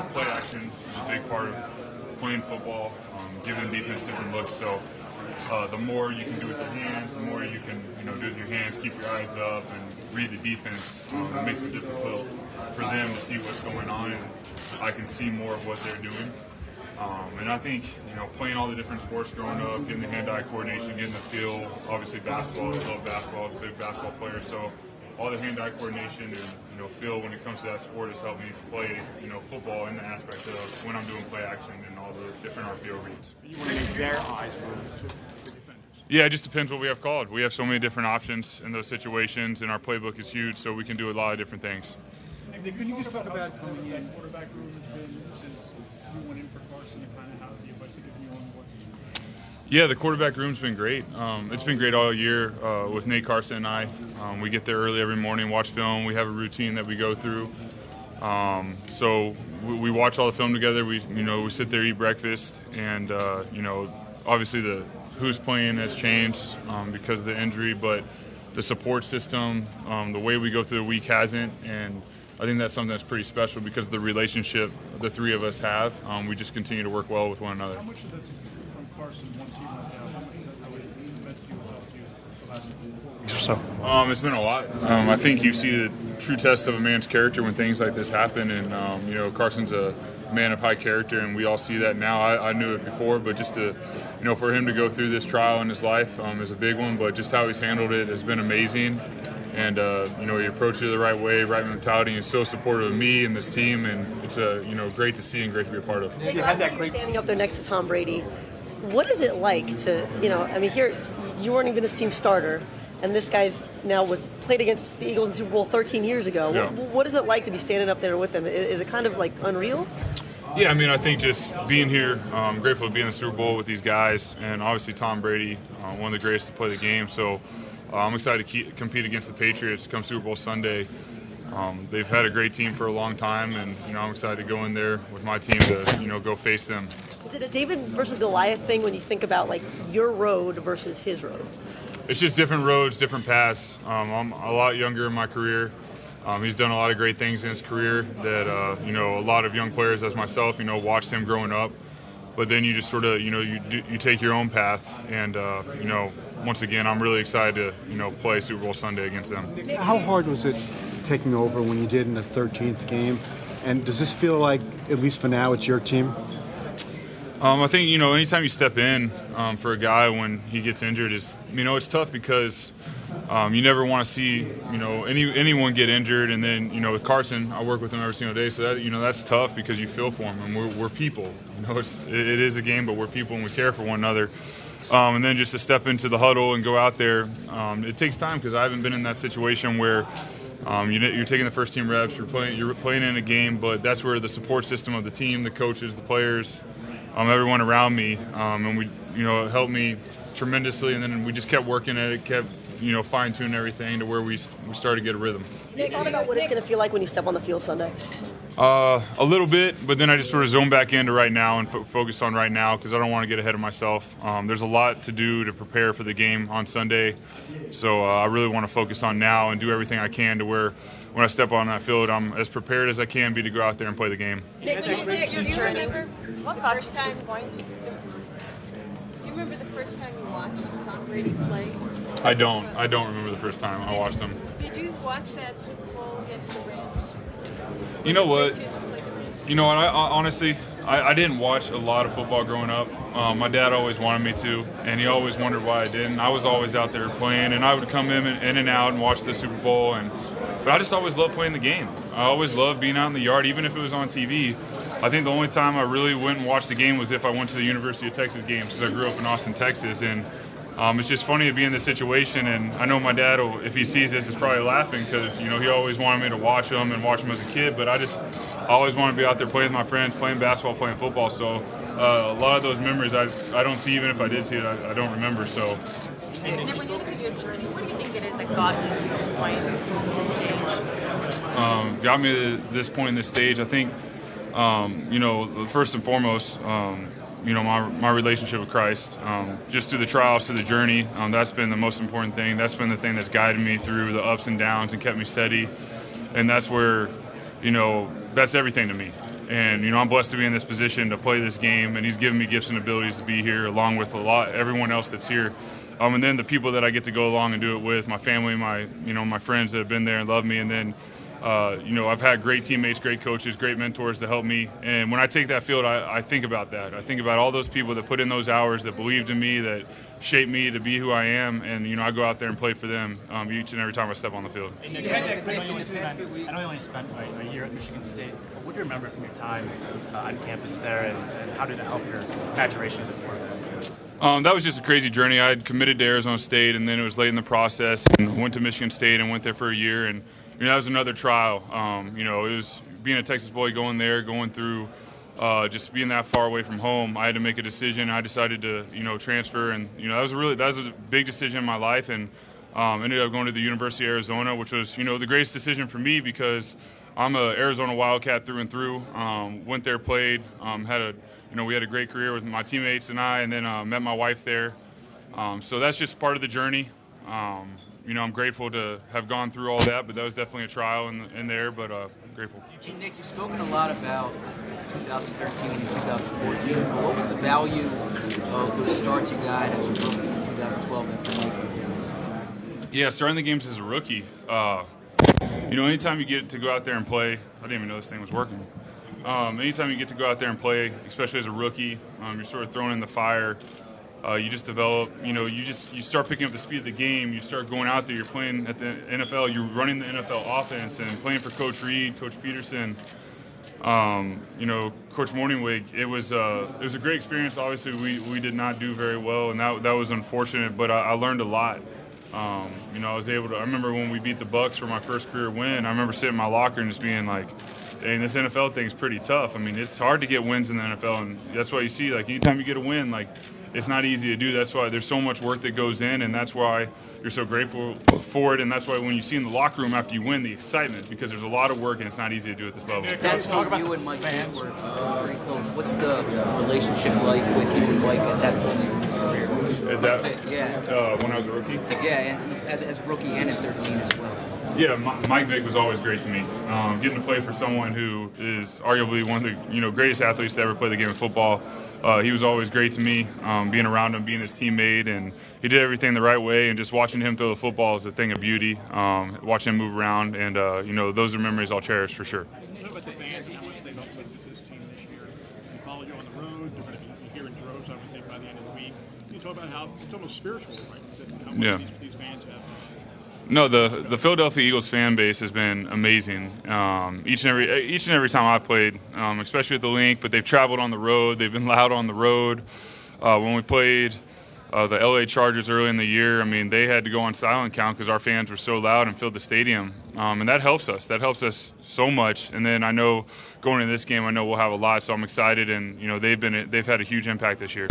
play action is a big part of playing football, giving defense different looks. So the more you can do with your hands, the more you can do with your hands, keep your eyes up and read the defense. It makes it difficult for them to see what's going on, and I can see more of what they're doing. And I think, playing all the different sports growing up, getting the hand-eye coordination, getting the feel, obviously basketball, I love basketball, I was a big basketball player, so all the hand-eye coordination and feel when it comes to that sport has helped me play, football in the aspect of when I'm doing play action and all the different RPO reads. You want to use their eyes for defenders? Yeah, it just depends what we have called. We have so many different options in those situations, and our playbook is huge, so we can do a lot of different things. Can you just talk about coming in? Quarterback room has been since you went in for Carson, and kind of how the advice they've given you on what. Yeah, the quarterback room's been great. It's been great all year with Nate Carson and I. We get there early every morning, watch film. We have a routine that we go through. So we watch all the film together. We sit there, eat breakfast, and obviously the who's playing has changed because of the injury, but the support system, the way we go through the week hasn't, and I think that's something that's pretty special because of the relationship the three of us have. We just continue to work well with one another. How much of that's from Carson once he went down? How much is that really meant to you, helped you the last 4 weeks or so? It's been a lot. I think you see the true test of a man's character when things like this happen, and Carson's a man of high character, and we all see that now. I knew it before, but just to for him to go through this trial in his life is a big one, but just how he's handled it has been amazing. And he approached it the right way, right mentality, and he's so supportive of me and this team, and it's great to see and great to be a part of. You have that great standing up there next to Tom Brady. What is it like to, here you weren't even this team's starter, and this guy's now played against the Eagles in the Super Bowl 13 years ago. Yeah. What is it like to be standing up there with them? Is it kind of like unreal? Yeah, I think just being here, I'm grateful to be in the Super Bowl with these guys, and obviously Tom Brady, one of the greatest to play the game. So I'm excited to compete against the Patriots come Super Bowl Sunday. They've had a great team for a long time, and I'm excited to go in there with my team to go face them. Is it a David versus Goliath thing when you think about like your road versus his road? It's just different roads, different paths. I'm a lot younger in my career. He's done a lot of great things in his career that a lot of young players, as myself, watched him growing up. But then you just sort of you take your own path, and once again, I'm really excited to play Super Bowl Sunday against them. How hard was it taking over when you did in the 13th game? And does this feel like, at least for now, it's your team? I think anytime you step in for a guy when he gets injured it's tough because you never want to see anyone get injured, and then with Carson, I work with him every single day, so that that's tough because you feel for him, and we're people. It is a game, but we're people and we care for one another. And then just to step into the huddle and go out there, it takes time because I haven't been in that situation where you're taking the first team reps, you're playing in a game, but that's where the support system of the team, the coaches, the players, everyone around me, and we it helped me tremendously, and then we just kept working at it, kept fine-tuning everything to where we started to get a rhythm. Nick, thought about what it's going to feel like when you step on the field Sunday? A little bit, but then I just sort of zone back into right now and focus on right now because I don't want to get ahead of myself. There's a lot to do to prepare for the game on Sunday, so I really want to focus on now and do everything I can to where when I step on that field, I'm as prepared as I can be to go out there and play the game. Nick, do you remember What the got you first to time? this point? Do you remember the first time you watched Tom Brady play? I don't remember the first time I watched him. Did you watch that Super Bowl against the Rams? You know what? I honestly, I didn't watch a lot of football growing up. My dad always wanted me to, and he always wondered why I didn't. I was always out there playing, and I would come in and out and watch the Super Bowl. But I just always loved playing the game. I always loved being out in the yard, even if it was on TV. I think the only time I really went and watched the game was if I went to the University of Texas games because I grew up in Austin, Texas, and it's just funny to be in this situation, and I know my dad, if he sees this, is probably laughing because he always wanted me to watch him and watch him as a kid. But I always want to be out there playing with my friends, playing basketball, playing football. So a lot of those memories I don't see. Even if I did see it, I don't remember. So. And when you look at your journey, what do you think it is that got you to this point, to this stage? Got me to this point in this stage. I think, first and foremost. My relationship with Christ, just through the trials, through the journey, that's been the most important thing. That's been the thing that's guided me through the ups and downs and kept me steady. And that's where, that's everything to me. And I'm blessed to be in this position to play this game, and he's given me gifts and abilities to be here, along with everyone else that's here. And then the people that I get to go along and do it with, my family, my friends that have been there and love me, and then I've had great teammates, great coaches, great mentors to help me. And when I take that field, I think about that. I think about all those people that put in those hours, that believed in me, that shaped me to be who I am. And, I go out there and play for them each and every time I step on the field. I know you only spent a year at Michigan State. What do you remember from your time on campus there, and how did it help your maturation as a quarterback? That was just a crazy journey. I had committed to Arizona State, and then it was late in the process, and went to Michigan State and went there for a year. And that was another trial. It was being a Texas boy going there, going through just being that far away from home. I had to make a decision. I decided to, transfer, and that was a big decision in my life, and ended up going to the University of Arizona, which was the greatest decision for me because I'm a Arizona Wildcat through and through. Went there, played, we had a great career with my teammates and I, and then met my wife there. So that's just part of the journey. I'm grateful to have gone through all that, but that was definitely a trial in there, but grateful. Hey, Nick, you've spoken a lot about 2013 and 2014. What was the value of those starts you got as a rookie in 2012 and 2015? Yeah, starting the games as a rookie. Anytime you get to go out there and play, I didn't even know this thing was working. Anytime you get to go out there and play, especially as a rookie, you're sort of thrown in the fire. You just develop, you start picking up the speed of the game. You start going out there. You're playing at the NFL. You're running the NFL offense and playing for Coach Reed, Coach Peterson, Coach Morningwig. It was a great experience. Obviously, we did not do very well, and that was unfortunate. But I learned a lot. I was able to. I remember when we beat the Bucs for my first career win. I remember sitting in my locker and just being like, "Hey, this NFL thing's pretty tough. I mean, it's hard to get wins in the NFL, and that's why you see, like, anytime you get a win, like, it's not easy to do. That's why there's so much work that goes in, and that's why you're so grateful for it. And that's why when you see in the locker room after you win, the excitement, because there's a lot of work and it's not easy to do at this level. That's you and Mike were pretty close. What's the relationship like with you and Mike at that point in your career? When I was a rookie? Yeah, and as rookie and in 13 as well. Yeah, Mike Vick was always great to me. Getting to play for someone who is arguably one of the greatest athletes to ever play the game of football. He was always great to me, being around him, being his teammate, and he did everything the right way, and just watching him throw the football is a thing of beauty. Watching him move around, and those are memories I'll cherish for sure. What about the fans and how much they've helped with this team this year? They follow you on the road. They're going to be here in droves, I would think, by the end of the week. Can you talk about how it's almost spiritual, right? How much these fans have? No, the Philadelphia Eagles fan base has been amazing. Each and every time I've played, especially at the Link, but they've traveled on the road. They've been loud on the road. When we played the LA Chargers early in the year, I mean, they had to go on silent count because our fans were so loud and filled the stadium. And that helps us. That helps us so much. And then I know going into this game, I know we'll have a lot, so I'm excited. And they've had a huge impact this year.